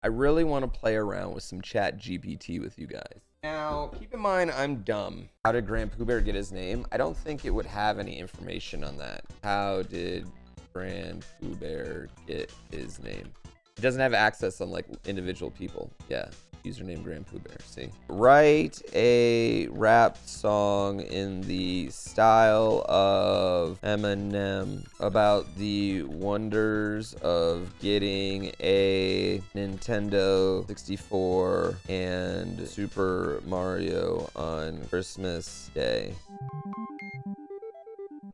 I really want to play around with some ChatGPT with you guys. Now, keep in mind, I'm dumb. How did GrandPOOBear get his name? I don't think it would have any information on that. How did GrandPOOBear get his name? It doesn't have access on like individual people. Yeah. Username GrandPOOBear. See, write a rap song in the style of Eminem about the wonders of getting a Nintendo 64 and Super Mario on Christmas Day.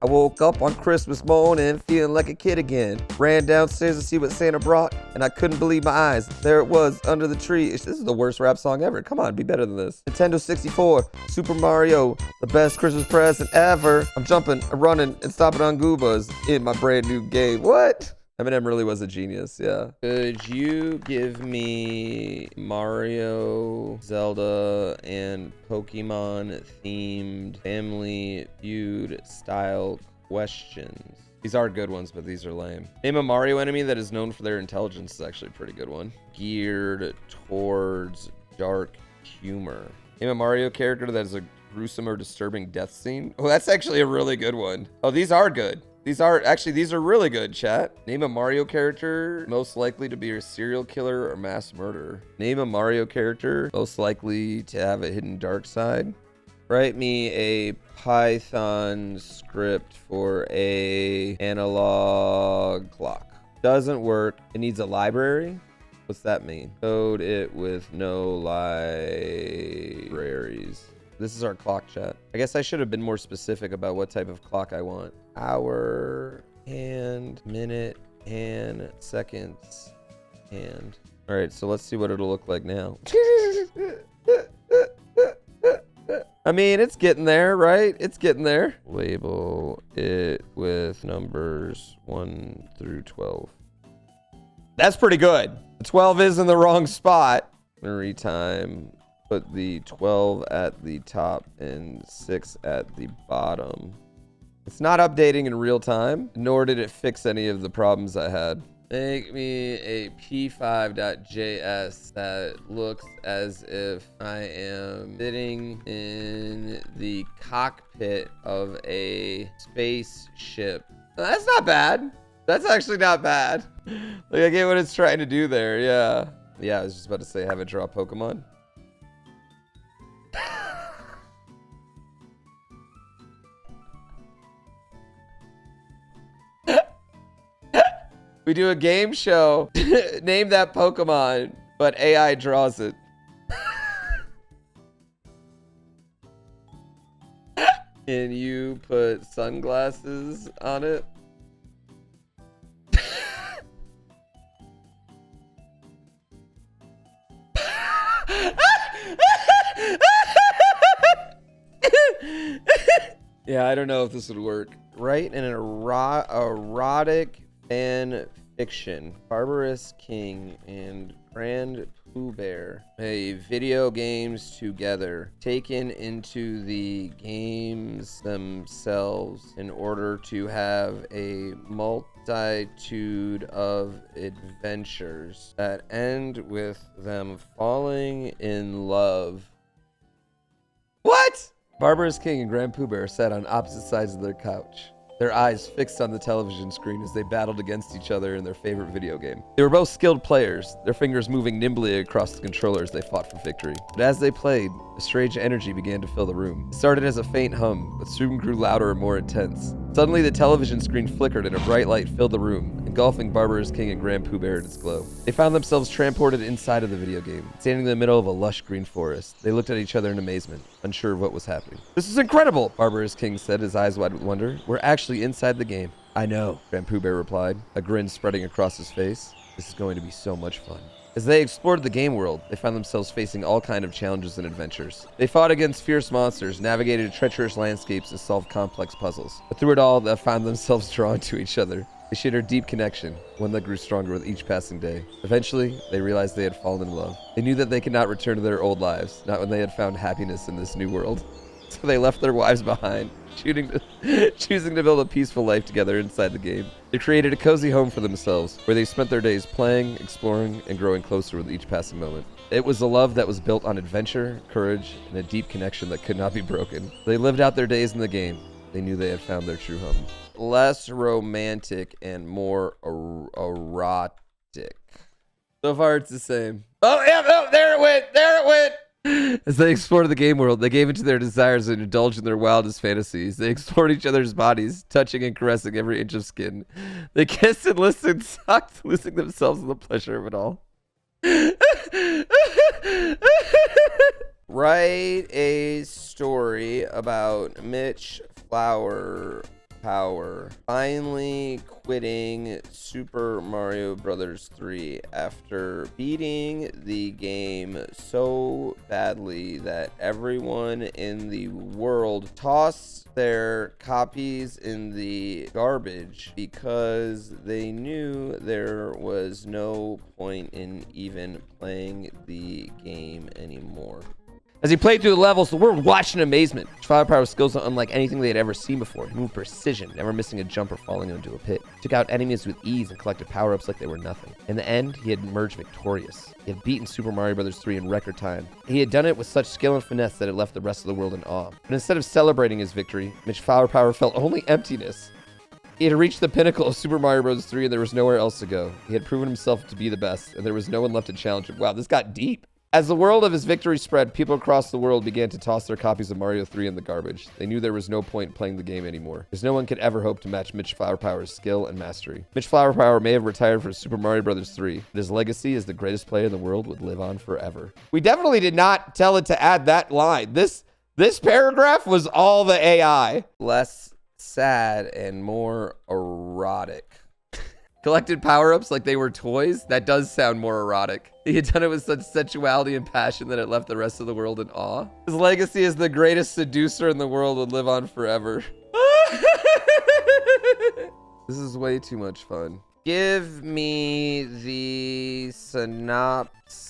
I woke up on Christmas morning feeling like a kid again. Ran downstairs to see what Santa brought, and I couldn't believe my eyes. There it was, under the tree. This is the worst rap song ever. Come on, be better than this. Nintendo 64, Super Mario, the best Christmas present ever. I'm jumping, I'm running, and stomping on Goombas in my brand new game. What? Eminem really was a genius, yeah. Could you give me Mario, Zelda, and Pokemon themed Family Feud style questions? These are good ones, but these are lame. Name a Mario enemy that is known for their intelligence is actually a pretty good one. Geared towards dark humor. Name a Mario character that is a gruesome or disturbing death scene. Oh, that's actually a really good one. Oh, these are good. These are really good, chat. Name a Mario character most likely to be a serial killer or mass murderer. Name a Mario character most likely to have a hidden dark side. Write me a Python script for a analog clock. Doesn't work. It needs a library. What's that mean? Code it with no libraries. This is our clock, chat. I guess I should have been more specific about what type of clock I want. Hour and minute and seconds and. All right, so let's see what it'll look like now. I mean, it's getting there, right? It's getting there. Label it with numbers 1 through 12. That's pretty good. The 12 is in the wrong spot. Memory time. Put the 12 at the top and 6 at the bottom. It's not updating in real time, nor did it fix any of the problems I had. Make me a p5.js that looks as if I am sitting in the cockpit of a spaceship. That's not bad. That's actually not bad. Like, I get what it's trying to do there, yeah. Yeah, I was just about to say, have it draw Pokemon. We do a game show. Name that Pokemon, but AI draws it. Can you put sunglasses on it? Yeah, I don't know if this would work. Write an erotic fan fiction. Barbarous King and GrandPOOBear play video games together, taken into the games themselves in order to have a multitude of adventures that end with them falling in love. What? Barbarous King and GrandPOOBear sat on opposite sides of their couch, their eyes fixed on the television screen as they battled against each other in their favorite video game. They were both skilled players, their fingers moving nimbly across the controllers they fought for victory. But as they played, a strange energy began to fill the room. It started as a faint hum, but soon grew louder and more intense. Suddenly, the television screen flickered and a bright light filled the room, engulfing Barbarous King and GrandPOOBear in its glow. They found themselves transported inside of the video game, standing in the middle of a lush green forest. They looked at each other in amazement, unsure of what was happening. "This is incredible," Barbarous King said, his eyes wide with wonder. "We're actually inside the game." "I know," GrandPOOBear replied, a grin spreading across his face. "This is going to be so much fun." As they explored the game world, they found themselves facing all kinds of challenges and adventures. They fought against fierce monsters, navigated treacherous landscapes, and solved complex puzzles. But through it all, they found themselves drawn to each other. They shared a deep connection, one that grew stronger with each passing day. Eventually, they realized they had fallen in love. They knew that they could not return to their old lives, not when they had found happiness in this new world. So they left their wives behind, choosing to build a peaceful life together inside the game. They created a cozy home for themselves, where they spent their days playing, exploring, and growing closer with each passing moment. It was a love that was built on adventure, courage, and a deep connection that could not be broken. They lived out their days in the game. They knew they had found their true home. Less romantic and more erotic. So far, it's the same. Oh, yeah, oh, there it went. There it went. As they explored the game world, they gave into their desires and indulged in their wildest fantasies. They explored each other's bodies, touching and caressing every inch of skin. They kissed and listened, sucked, losing themselves in the pleasure of it all. Write a story about Mitchflowerpower finally quitting Super Mario Bros. 3 after beating the game so badly that everyone in the world tossed their copies in the garbage because they knew there was no point in even playing the game anymore. As he played through the levels, the world watched in amazement. Mitchflowerpower's skills are unlike anything they had ever seen before. He moved with precision, never missing a jump or falling into a pit. He took out enemies with ease and collected power-ups like they were nothing. In the end, he had emerged victorious. He had beaten Super Mario Bros. 3 in record time. He had done it with such skill and finesse that it left the rest of the world in awe. But instead of celebrating his victory, Mitchflowerpower felt only emptiness. He had reached the pinnacle of Super Mario Bros. 3 and there was nowhere else to go. He had proven himself to be the best, and there was no one left to challenge him. Wow, this got deep. As the world of his victory spread, people across the world began to toss their copies of Mario 3 in the garbage. They knew there was no point in playing the game anymore, because no one could ever hope to match Mitchflowerpower's skill and mastery. Mitchflowerpower may have retired from Super Mario Bros. 3, but his legacy as the greatest player in the world would live on forever. We definitely did not tell it to add that line. This paragraph was all the AI. Less sad and more erotic. Collected power-ups like they were toys? That does sound more erotic. He had done it with such sensuality and passion that it left the rest of the world in awe. His legacy as the greatest seducer in the world would live on forever. This is way too much fun. Give me the synopsis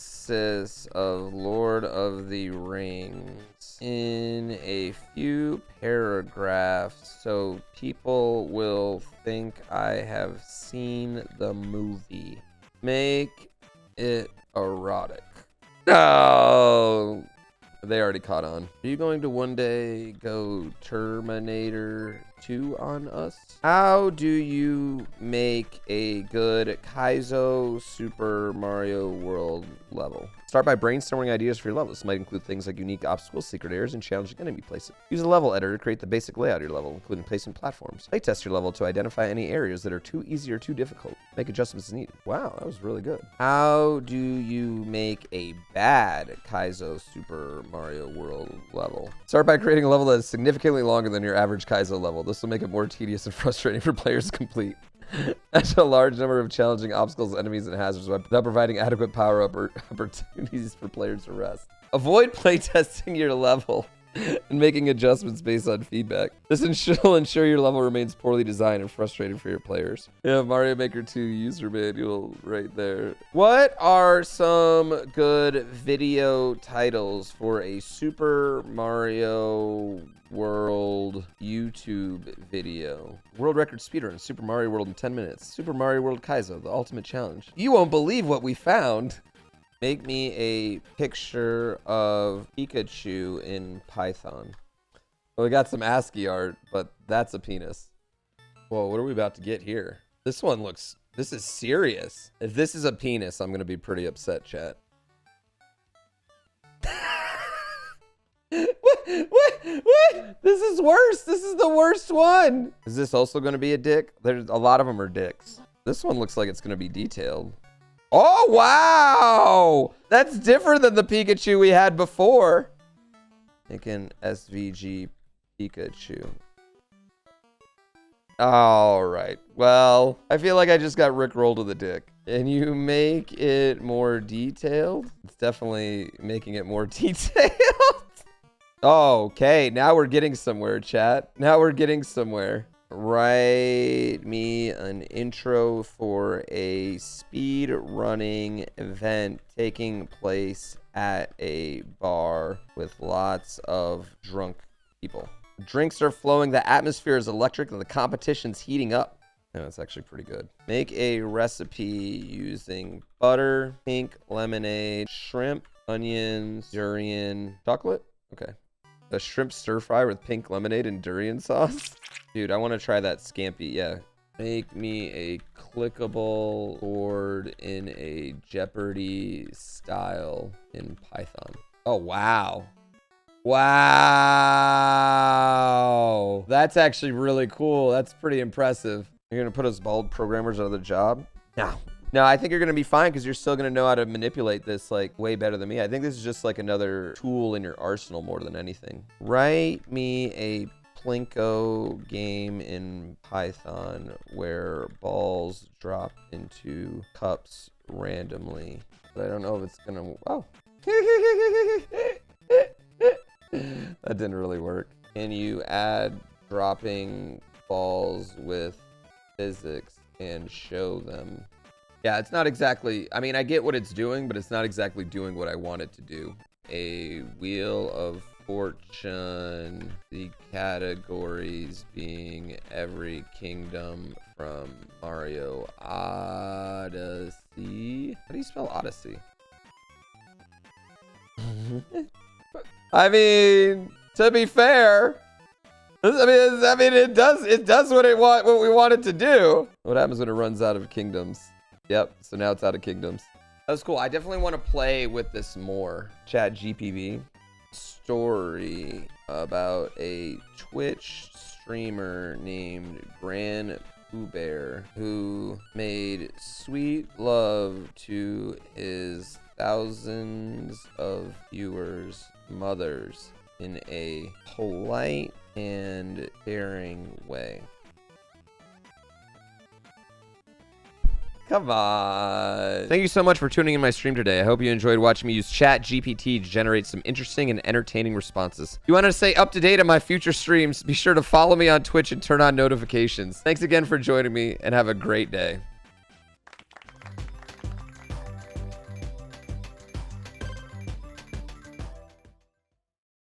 of Lord of the Rings in a few paragraphs so people will think I have seen the movie. Make it erotic. No, they already caught on. Are you going to one day go Terminator 2 on us? How do you make a good Kaizo Super Mario World level? Start by brainstorming ideas for your level. This might include things like unique obstacles, secret areas, and challenging enemy places. Use a level editor to create the basic layout of your level, including placement platforms. Playtest your level to identify any areas that are too easy or too difficult. Make adjustments as needed. Wow, that was really good. How do you make a bad Kaizo Super Mario World level? Start by creating a level that is significantly longer than your average Kaizo level. This will make it more tedious and frustrating for players to complete. Add a large number of challenging obstacles, enemies, and hazards without providing adequate power-up or opportunities for players to rest. Avoid playtesting your level and making adjustments based on feedback. This will ensure your level remains poorly designed and frustrating for your players. Yeah, Mario Maker 2 user manual right there. What are some good video titles for a Super Mario World YouTube video? World record speedrun Super Mario World in 10 minutes. Super Mario World Kaizo, the ultimate challenge. You won't believe what we found. Make me a picture of Pikachu in Python. Well, we got some ASCII art, but that's a penis. Whoa, what are we about to get here? This is serious. If this is a penis, I'm gonna be pretty upset, chat. What? This is worse. This is the worst one. Is this also gonna be a dick? There's a lot of them are dicks. This one looks like it's gonna be detailed. Oh, wow! That's different than the Pikachu we had before. Make an SVG Pikachu. All right. Well, I feel like I just got rickrolled with a dick. And you make it more detailed? It's definitely making it more detailed. Okay, now we're getting somewhere, chat. Now we're getting somewhere. Write me an intro for a speed running event taking place at a bar with lots of drunk people. Drinks are flowing, the atmosphere is electric, and the competition's heating up. Yeah, that's actually pretty good. Make a recipe using butter, pink lemonade, shrimp, onions, durian, chocolate. Okay. A shrimp stir fry with pink lemonade and durian sauce. Dude, I want to try that scampi. Yeah. Make me a clickable board in a Jeopardy style in Python. Oh, wow. Wow. That's actually really cool. That's pretty impressive. You're going to put us bald programmers out of the job? No. No, I think you're going to be fine because you're still going to know how to manipulate this like way better than me. I think this is just like another tool in your arsenal more than anything. Write me a Plinko game in Python where balls drop into cups randomly. But I don't know if it's going to... Oh. That didn't really work. Can you add dropping balls with physics and show them? Yeah, it's not exactly, I mean, I get what it's doing, but it's not exactly doing what I want it to do. A wheel of fortune, the categories being every kingdom from Mario Odyssey. How do you spell Odyssey? I mean, to be fair, I mean, it does what we want it to do. What happens when it runs out of kingdoms? Yep, so now it's out of kingdoms. That was cool. I definitely want to play with this more. ChatGPT. Story about a Twitch streamer named GrandPOOBear who made sweet love to his thousands of viewers' mothers in a polite and caring way. Come on. Thank you so much for tuning in my stream today. I hope you enjoyed watching me use ChatGPT to generate some interesting and entertaining responses. If you want to stay up to date on my future streams, be sure to follow me on Twitch and turn on notifications. Thanks again for joining me, and have a great day.